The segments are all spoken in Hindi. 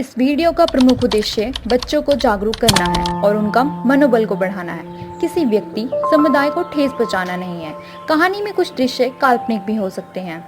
इस वीडियो का प्रमुख उद्देश्य बच्चों को जागरूक करना है और उनका मनोबल को बढ़ाना है। किसी व्यक्ति समुदाय को ठेस पहुंचाना नहीं है। कहानी में कुछ दृश्य काल्पनिक भी हो सकते हैं।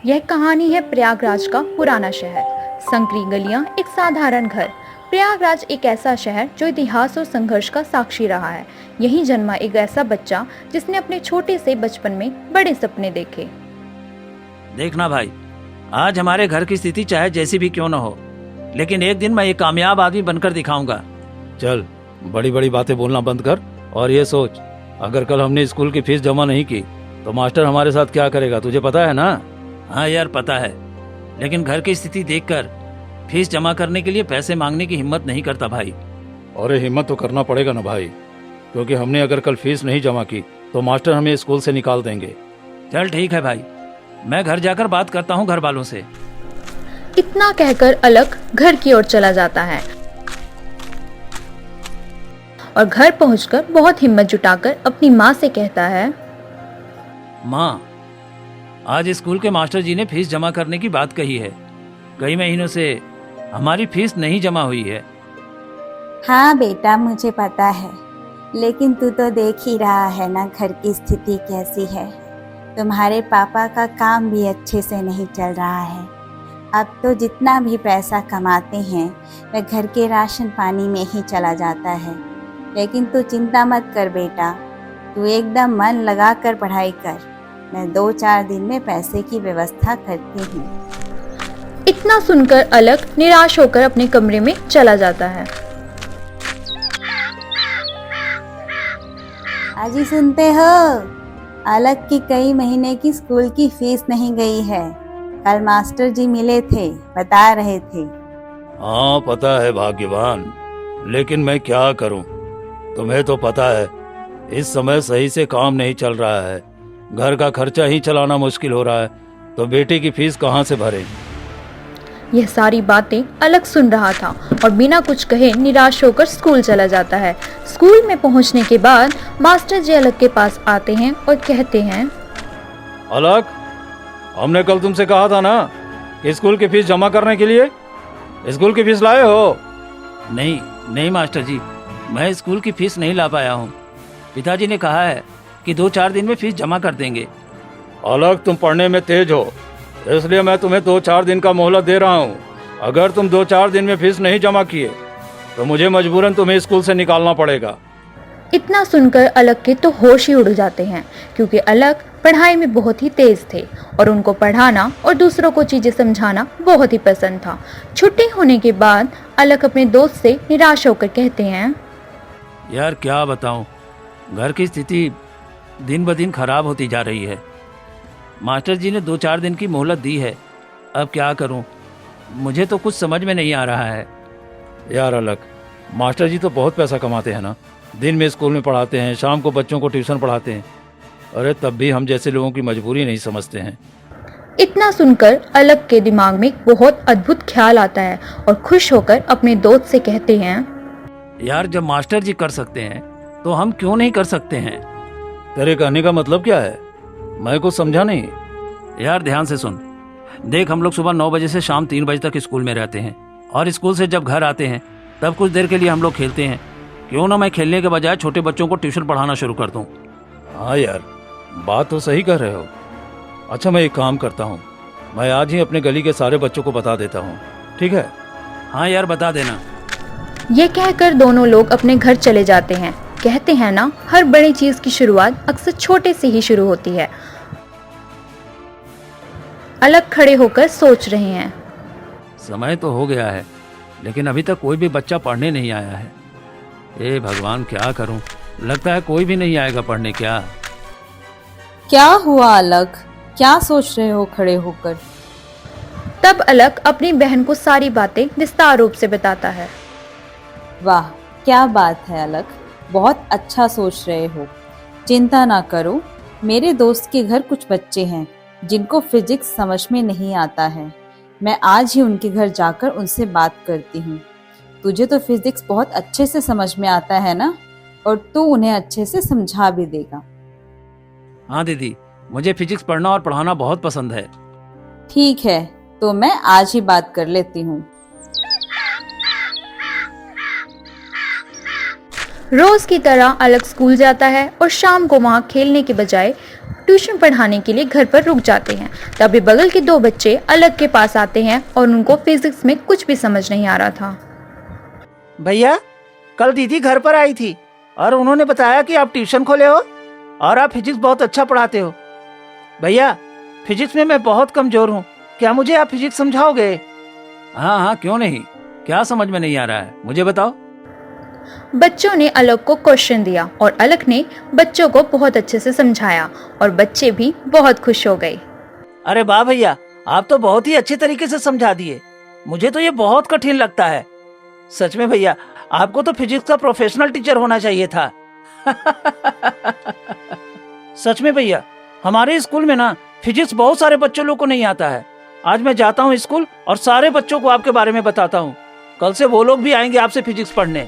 यह कहानी है प्रयागराज का पुराना शहर, संकरी गलियां, एक साधारण घर। प्रयागराज एक ऐसा शहर जो इतिहास और संघर्ष का साक्षी रहा है। यहीं जन्मा एक ऐसा बच्चा जिसने अपने छोटे से बचपन में बड़े सपने देखे। देखना भाई, आज हमारे घर की स्थिति चाहे जैसी भी क्यों न हो, लेकिन एक दिन मैं एक कामयाब आदमी बनकर दिखाऊंगा। चल, बड़ी बड़ी बातें बोलना बंद कर और ये सोच, अगर कल हमने स्कूल की फीस जमा नहीं की तो मास्टर हमारे साथ क्या करेगा, तुझे पता है ना? हाँ यार, पता है, लेकिन घर की स्थिति देखकर फीस जमा करने के लिए पैसे मांगने की हिम्मत नहीं करता भाई। अरे हिम्मत तो करना पड़ेगा ना भाई, क्योंकि हमने अगर कल फीस नहीं जमा की तो मास्टर हमें स्कूल से निकाल देंगे। चल ठीक है भाई, मैं घर जाकर बात करता हूँ घर वालों से। इतना कहकर अलक घर की ओर चला जाता है और घर पहुंचकर बहुत हिम्मत जुटाकर अपनी माँ से कहता है, माँ, आज स्कूल के मास्टर जी ने फीस जमा करने की बात कही है। कई महीनों से हमारी फीस नहीं जमा हुई है। हाँ बेटा, मुझे पता है, लेकिन तू तो देख ही रहा है ना घर की स्थिति कैसी है। तुम्हारे पापा का काम भी अच्छे से नहीं चल रहा है। अब तो जितना भी पैसा कमाते हैं वह घर के राशन पानी में ही चला जाता है। लेकिन तू चिंता मत कर बेटा, तू एकदम मन लगा कर पढ़ाई कर। मैं 2-4 दिन में पैसे की व्यवस्था करती हूँ। इतना सुनकर अलक निराश होकर अपने कमरे में चला जाता है। आज ही सुनते हो, अलक की कई महीने की स्कूल की फीस नहीं गई है। कल मास्टर जी मिले थे, बता रहे थे। हाँ पता है भाग्यवान, लेकिन मैं क्या करूं? तुम्हें तो पता है इस समय सही से काम नहीं चल रहा है, घर का खर्चा ही चलाना मुश्किल हो रहा है, तो बेटे की फीस कहाँ से भरें? यह सारी बातें अलक सुन रहा था और बिना कुछ कहे निराश होकर स्कूल चला जाता है। स्कूल में पहुंचने के बाद मास्टर जी अलक के पास आते हैं और कहते हैं, अलक, हमने कल तुमसे कहा था ना कि स्कूल की फीस जमा करने के लिए। स्कूल की फीस लाए हो? नहीं मास्टर जी, मैं स्कूल की फीस नहीं ला पाया हूँ। पिताजी ने कहा है कि 2-4 दिन में फीस जमा कर देंगे। अलक, तुम पढ़ने में तेज हो, इसलिए मैं तुम्हें 2-4 दिन का मोहलत दे रहा हूँ। अगर तुम 2-4 दिन में फीस नहीं जमा किए तो मुझे मजबूरन तुम्हें स्कूल से निकालना पड़ेगा। इतना सुनकर अलक के तो होश ही उड़ जाते हैं, क्योंकि अलक पढ़ाई में बहुत ही तेज थे और उनको पढ़ाना और दूसरों को चीजें समझाना बहुत ही पसंद था। छुट्टी होने के बाद अलक अपने दोस्त से निराश होकर कहते हैं, यार क्या बताऊं, घर की स्थिति दिन ब दिन खराब होती जा रही है। मास्टर जी ने 2-4 दिन की मोहलत दी है, अब क्या करूं? मुझे तो कुछ समझ में नहीं आ रहा है। यार अलक, मास्टर जी तो बहुत पैसा कमाते हैं ना, दिन में स्कूल में पढ़ाते हैं, शाम को बच्चों को ट्यूशन पढ़ाते हैं। अरे तब भी हम जैसे लोगों की मजबूरी नहीं समझते हैं। इतना सुनकर अलक के दिमाग में एक बहुत अद्भुत ख्याल आता है और खुश होकर अपने दोस्त से कहते हैं, यार जब मास्टर जी कर सकते हैं तो हम क्यों नहीं कर सकते हैं? तेरे कहने का मतलब क्या है? मैं कुछ समझा नहीं। यार ध्यान से सुन, देख, हम लोग सुबह 9 बजे से शाम 3 बजे तक स्कूल में रहते हैं और स्कूल से जब घर आते हैं तब कुछ देर के लिए हम लोग खेलते हैं। क्यों ना मैं खेलने के बजाय छोटे बच्चों को ट्यूशन पढ़ाना शुरू कर दूं? हाँ यार, बात तो सही कर रहे हो। अच्छा, मैं एक काम करता हूँ, मैं आज ही अपने गली के सारे बच्चों को बता देता हूँ, ठीक है? हाँ यार, बता देना। ये कहकर दोनों लोग अपने घर चले जाते हैं। कहते हैं ना, हर बड़ी चीज की शुरुआत अक्सर छोटे से ही शुरू होती है। अलक खड़े होकर सोच रहे हैं, समय तो हो गया है, लेकिन अभी तक कोई भी बच्चा पढ़ने नहीं आया है। ए भगवान, क्या करूं? लगता है कोई भी नहीं आएगा पढ़ने। क्या हुआ अलक, क्या सोच रहे हो खड़े होकर? तब अलक अपनी बहन को सारी बातें विस्तार रूप से बताता है। वाह, क्या बात है अलक, बहुत अच्छा सोच रहे हो। चिंता ना करो, मेरे दोस्त के घर कुछ बच्चे हैं जिनको फिजिक्स समझ में नहीं आता है। मैं आज ही उनके घर जाकर उनसे बात करती हूँ। तुझे तो फिजिक्स बहुत अच्छे से समझ में आता है ना, और तू उन्हें अच्छे से समझा भी देगा। हाँ दीदी, मुझे फिजिक्स पढ़ना और पढ़ाना बहुत पसंद है। ठीक है, तो तो मैं आज ही बात कर लेती हूँ। रोज की तरह अलग स्कूल जाता है और शाम को वहाँ खेलने के बजाय ट्यूशन पढ़ाने के लिए घर पर रुक जाते हैं। तभी बगल के दो बच्चे अलग के पास आते हैं और उनको फिजिक्स में कुछ भी समझ नहीं आ रहा था। भैया, कल दीदी घर पर आई थी और उन्होंने बताया कि आप ट्यूशन खोले हो और आप फिजिक्स बहुत अच्छा पढ़ाते हो। भैया, फिजिक्स में मैं बहुत कमजोर हूँ, क्या मुझे आप फिजिक्स समझाओगे? हाँ हाँ, क्यों नहीं। क्या समझ में नहीं आ रहा है, मुझे बताओ। बच्चों ने अलग को क्वेश्चन दिया और अलग ने बच्चों को बहुत अच्छे से समझाया और बच्चे भी बहुत खुश हो गए। अरे वाह भैया, आप तो बहुत ही अच्छे तरीके से समझा दिए। मुझे तो ये बहुत कठिन लगता है। सच में भैया, आपको तो फिजिक्स का प्रोफेशनल टीचर होना चाहिए था। सच में भैया, हमारे स्कूल में ना फिजिक्स बहुत सारे बच्चों लोग को नहीं आता है। आज मैं जाता हूँ स्कूल और सारे बच्चों को आपके बारे में बताता हूँ। कल से वो लोग भी आएंगे आपसे फिजिक्स पढ़ने।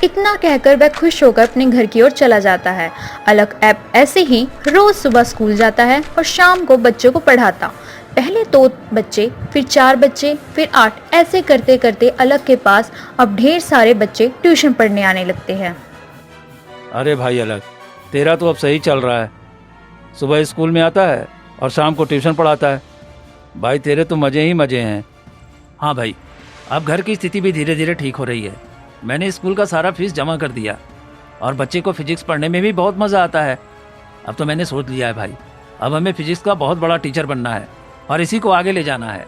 इतना कहकर वह खुश होकर अपने घर की ओर चला जाता है। अलग ऐप ऐसे ही रोज सुबह स्कूल जाता है और शाम को बच्चों को पढ़ाता। पहले 2 बच्चे, फिर 4 बच्चे, फिर 8, ऐसे करते करते अलग के पास अब ढेर सारे बच्चे ट्यूशन पढ़ने आने लगते हैं। अरे भाई अलग, तेरा तो अब सही चल रहा है। सुबह स्कूल में आता है और शाम को ट्यूशन पढ़ाता है। भाई तेरे तो मजे ही मजे हैं। हाँ भाई, अब घर की स्थिति भी धीरे धीरे ठीक हो रही है। मैंने स्कूल का सारा फीस जमा कर दिया और बच्चे को फिजिक्स पढ़ने में भी बहुत मज़ा आता है। अब तो मैंने सोच लिया है भाई, अब हमें फिजिक्स का बहुत बड़ा टीचर बनना है और इसी को आगे ले जाना है।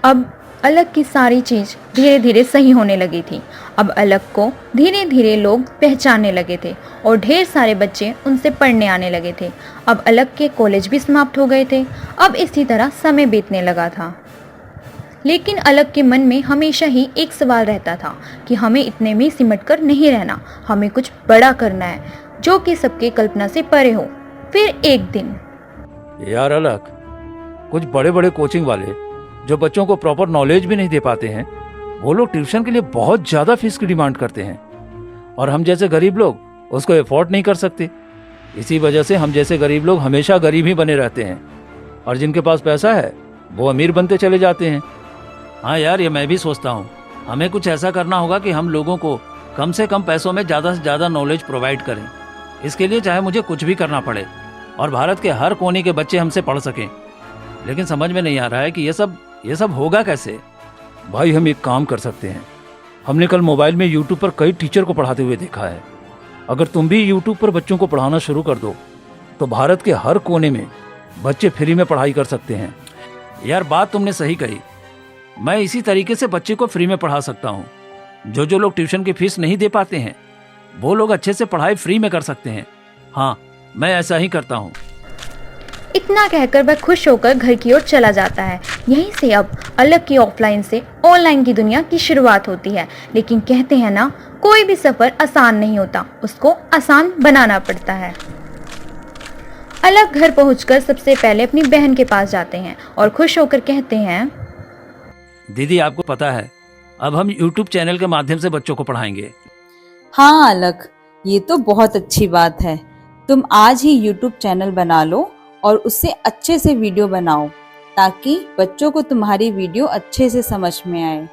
अब अलग की सारी चीज धीरे धीरे सही होने लगी थी। अब अलग को धीरे धीरे लोग पहचानने लगे थे और ढेर सारे बच्चे उनसे पढ़ने आने लगे थे। अब अलग के कॉलेज भी समाप्त हो गए थे। अब इसी तरह समय बीतने लगा था। लेकिन अलग के मन में हमेशा ही एक सवाल रहता था कि हमें इतने में सिमट कर नहीं रहना, हमें कुछ बड़ा करना है जो कि सबके कल्पना से परे हो। फिर एक दिन यार अलग, कुछ बड़े बड़े कोचिंग वाले जो बच्चों को प्रॉपर नॉलेज भी नहीं दे पाते हैं, वो लोग ट्यूशन के लिए बहुत ज्यादा फीस की डिमांड करते हैं और हम जैसे गरीब लोग उसको अफोर्ड नहीं कर सकते। इसी वजह से हम जैसे गरीब लोग हमेशा गरीब ही बने रहते हैं और जिनके पास पैसा है वो अमीर बनते चले जाते हैं। हाँ यार, ये मैं भी सोचता हूँ। हमें कुछ ऐसा करना होगा कि हम लोगों को कम से कम पैसों में ज़्यादा से ज़्यादा नॉलेज प्रोवाइड करें। इसके लिए चाहे मुझे कुछ भी करना पड़े और भारत के हर कोने के बच्चे हमसे पढ़ सकें। लेकिन समझ में नहीं आ रहा है कि ये सब होगा कैसे। भाई हम एक काम कर सकते हैं। हमने कल मोबाइल में यूट्यूब पर कई टीचर को पढ़ाते हुए देखा है। अगर तुम भी यूट्यूब पर बच्चों को पढ़ाना शुरू कर दो तो भारत के हर कोने में बच्चे फ्री में पढ़ाई कर सकते हैं। यार बात तुमने सही कही। मैं इसी तरीके से बच्चे को फ्री में पढ़ा सकता हूँ। जो लोग ट्यूशन की फीस नहीं दे पाते हैं वो लोग अच्छे से पढ़ाई फ्री में कर सकते हैं। हाँ, मैं ऐसा ही करता हूँ। इतना कहकर वह खुश होकर घर की ओर चला जाता है। यहीं से अब अलग की ऑफलाइन से ऑनलाइन की दुनिया की शुरुआत होती है। लेकिन कहते हैं ना, कोई भी सफर आसान नहीं होता, उसको आसान बनाना पड़ता है। अलग घर पहुंचकर सबसे पहले अपनी बहन के पास जाते हैं और खुश होकर कहते हैं, दीदी आपको पता है, अब हम YouTube चैनल के माध्यम से बच्चों को पढ़ाएंगे। हाँ अलग, ये तो बहुत अच्छी बात है। तुम आज ही YouTube चैनल बना लो और उससे अच्छे से वीडियो बनाओ ताकि बच्चों को तुम्हारी वीडियो अच्छे से समझ में आए।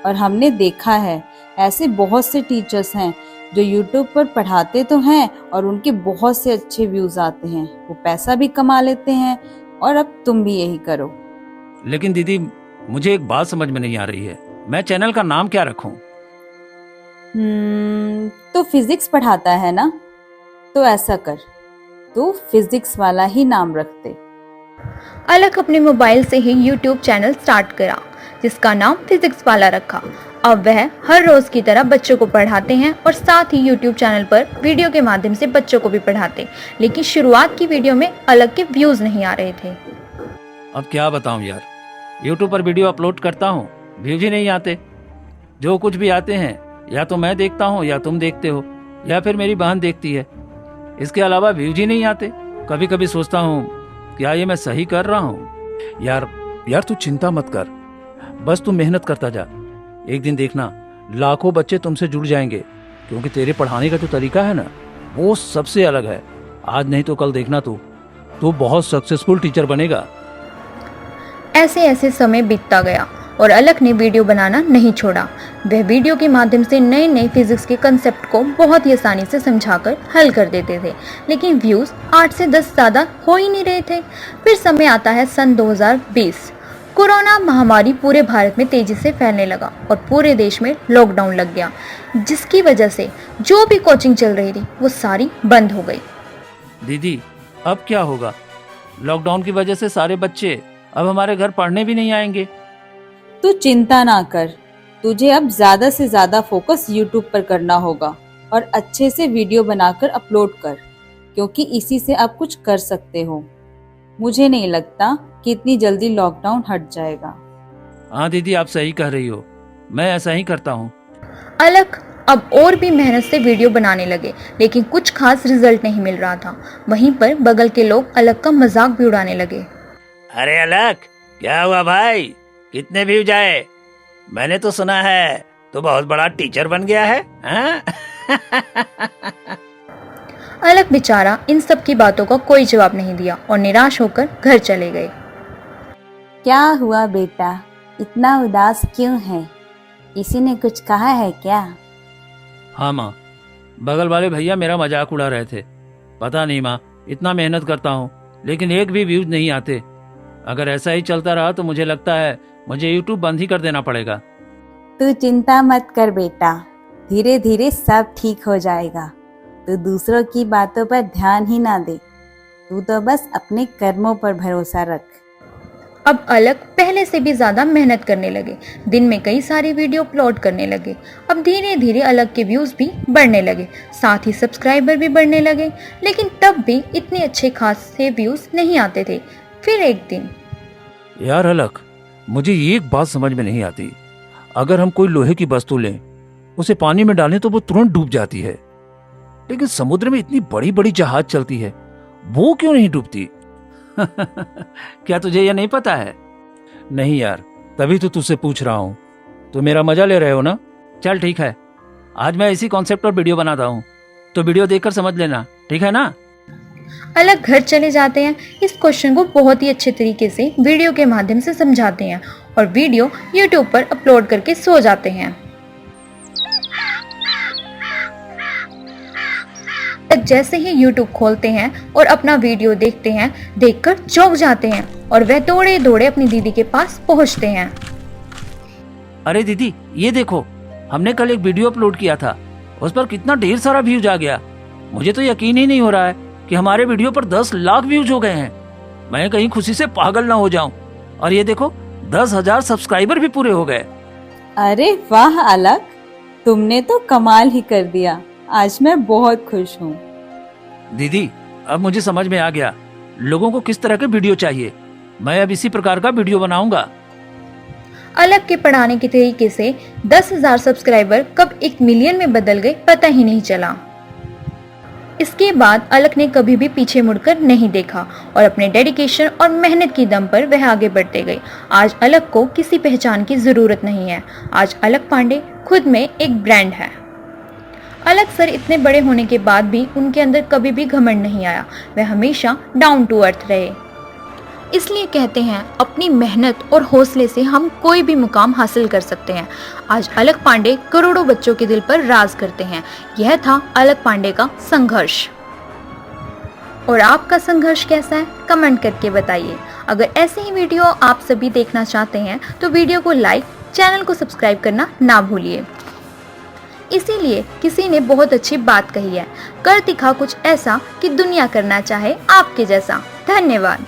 और हमने देखा है ऐसे बहुत से टीचर्स हैं जो YouTube पर पढ़ाते तो हैं और उनके बहुत से अच्छे व्यूज आते हैं, वो पैसा भी कमा लेते हैं। और अब तुम भी यही करो। लेकिन दीदी, मुझे एक बात समझ में नहीं आ रही है, मैं चैनल का नाम क्या रखूं? तो फिजिक्स पढ़ाता है ना, तो ऐसा कर, तो फिजिक्स वाला ही नाम रखते। अलग अपने मोबाइल से ही YouTube चैनल स्टार्ट करा जिसका नाम फिजिक्स वाला रखा। अब वह हर रोज की तरह बच्चों को पढ़ाते हैं और साथ ही YouTube चैनल पर वीडियो के माध्यम से बच्चों को भी पढ़ाते। लेकिन शुरुआत की वीडियो में अलग के व्यूज नहीं आ रहे थे। अब क्या बताऊं यार, YouTube पर वीडियो अपलोड करता हूँ, व्यूज ही नहीं आते। जो कुछ भी आते हैं या तो मैं देखता हूँ या तुम देखते हो या फिर मेरी बहन देखती है। इसके अलावा व्यूज ही नहीं आते। कभी कभी सोचता हूँ, क्या ये मैं सही कर रहा हूँ? यार तू चिंता मत कर, बस तू मेहनत करता जा। एक दिन देखना लाखों बच्चे तुमसे जुड़ जाएंगे, क्योंकि तेरे पढ़ाने का जो तरीका है ना, वो सबसे अलग है। आज नहीं तो कल देखना तू बहुत सक्सेसफुल टीचर बनेगा। ऐसे ऐसे समय बीतता गया और अलक ने वीडियो बनाना नहीं छोड़ा। वह वीडियो के माध्यम से नए नए फिजिक्स के कंसेप्ट को बहुत ही आसानी से समझाकर हल कर देते थे, लेकिन व्यूज़ 8 से 10 ज़्यादा हो ही नहीं रहे थे। फिर समय आता है सन 2020। कोरोना महामारी पूरे भारत में तेजी से फैलने लगा और पूरे देश में लॉकडाउन लग गया, जिसकी वजह से जो भी कोचिंग चल रही थी वो सारी बंद हो गई। दीदी अब क्या होगा? लॉकडाउन की वजह से सारे बच्चे अब हमारे घर पढ़ने भी नहीं आएंगे। तू चिंता ना कर, तुझे अब ज्यादा से ज्यादा फोकस यूट्यूब पर करना होगा और अच्छे से वीडियो बनाकर अपलोड कर, क्योंकि इसी से आप कुछ कर सकते हो। मुझे नहीं लगता कि इतनी जल्दी लॉकडाउन हट जाएगा। हाँ दीदी, आप सही कह रही हो, मैं ऐसा ही करता हूँ। अलक अब और भी मेहनत से वीडियो बनाने लगे, लेकिन कुछ खास रिजल्ट नहीं मिल रहा था। वहीं पर बगल के लोग अलक का मजाक भी उड़ाने लगे। अरे अलक, क्या हुआ भाई, कितने व्यूज आए? मैंने तो सुना है तो बहुत बड़ा टीचर बन गया है, हाँ? अलक बेचारा इन सब की बातों का कोई जवाब नहीं दिया और निराश होकर घर चले गए। क्या हुआ बेटा, इतना उदास क्यों है? किसी ने कुछ कहा है क्या? हाँ माँ, बगल वाले भैया मेरा मजाक उड़ा रहे थे। पता नहीं माँ, इतना मेहनत करता हूँ लेकिन एक भी व्यूज नहीं आते। अगर ऐसा ही चलता रहा तो मुझे लगता है मुझे यूट्यूब बंद ही कर देना पड़ेगा। तू चिंता मत कर बेटा, धीरे धीरे सब ठीक हो जाएगा। तू दूसरों की बातों पर ध्यान ही ना दे, तू तो बस अपने कर्मों पर भरोसा रख। अब अलक पहले से भी ज्यादा मेहनत करने लगे, दिन में कई सारी वीडियो अपलोड करने लगे। अब धीरे धीरे अलक के व्यूज भी बढ़ने लगे, साथ ही सब्सक्राइबर भी बढ़ने लगे, लेकिन तब भी इतने अच्छे खासे व्यूज नहीं आते थे। फिर एक दिन, यार अलक, मुझे एक बात समझ में नहीं आती। अगर हम कोई लोहे की वस्तु लें, उसे पानी में डालें तो वो तुरंत डूब जाती है, लेकिन समुद्र में इतनी बड़ी बड़ी जहाज चलती है, वो क्यों नहीं डूबती? क्या तुझे यह नहीं पता है? नहीं यार, तभी तो तुझसे पूछ रहा हूँ। तो मेरा मजा ले रहे हो ना? चल ठीक है, आज मैं इसी कॉन्सेप्ट पर वीडियो बनाता हूँ, तो वीडियो देखकर समझ लेना, ठीक है ना? अलक घर चले जाते हैं, इस क्वेश्चन को बहुत ही अच्छे तरीके से वीडियो के माध्यम से समझाते हैं और वीडियो यूट्यूब पर अपलोड करके सो जाते हैं। जैसे ही यूट्यूब खोलते हैं और अपना वीडियो देखते हैं, देखकर चौंक जाते हैं और वह दौड़े दौड़े अपनी दीदी के पास पहुंचते हैं। अरे दीदी, ये देखो, हमने कल एक वीडियो अपलोड किया था, उस पर कितना ढेर सारा व्यूज आ गया। मुझे तो यकीन ही नहीं हो रहा है कि हमारे वीडियो पर 10 लाख व्यूज हो गए हैं। मैं कहीं खुशी से पागल ना हो जाऊं। और ये देखो, 10,000 सब्सक्राइबर भी पूरे हो गए। अरे वाह अलक, तुमने तो कमाल ही कर दिया। आज मैं बहुत खुश हूँ। दीदी, अब मुझे समझ में आ गया लोगों को किस तरह के वीडियो चाहिए। मैं अब इसी प्रकार का वीडियो बनाऊंगा। अलक के पढ़ाने के तरीके से 10,000 सब्सक्राइबर कब 1 मिलियन में बदल गए पता ही नहीं चला। इसके बाद अलक ने कभी भी पीछे मुड़कर नहीं देखा और अपने डेडिकेशन और मेहनत की दम पर वह आगे बढ़ते गए। आज अलक को किसी पहचान की जरूरत नहीं है। आज अलक पांडे खुद में एक ब्रांड है। अलक सर इतने बड़े होने के बाद भी उनके अंदर कभी भी घमंड नहीं आया। वह हमेशा डाउन टू अर्थ रहे। इसलिए कहते हैं, अपनी मेहनत और हौसले से हम कोई भी मुकाम हासिल कर सकते हैं। आज अलक पांडे करोड़ों बच्चों के दिल पर राज करते हैं। यह था अलक पांडे का संघर्ष। और आपका संघर्ष कैसा है, कमेंट करके बताइए। अगर ऐसे ही वीडियो आप सभी देखना चाहते हैं तो वीडियो को लाइक, चैनल को सब्सक्राइब करना ना भूलिए। इसीलिए किसी ने बहुत अच्छी बात कही है, कर दिखा कुछ ऐसा कि दुनिया करना चाहे आपके जैसा। धन्यवाद।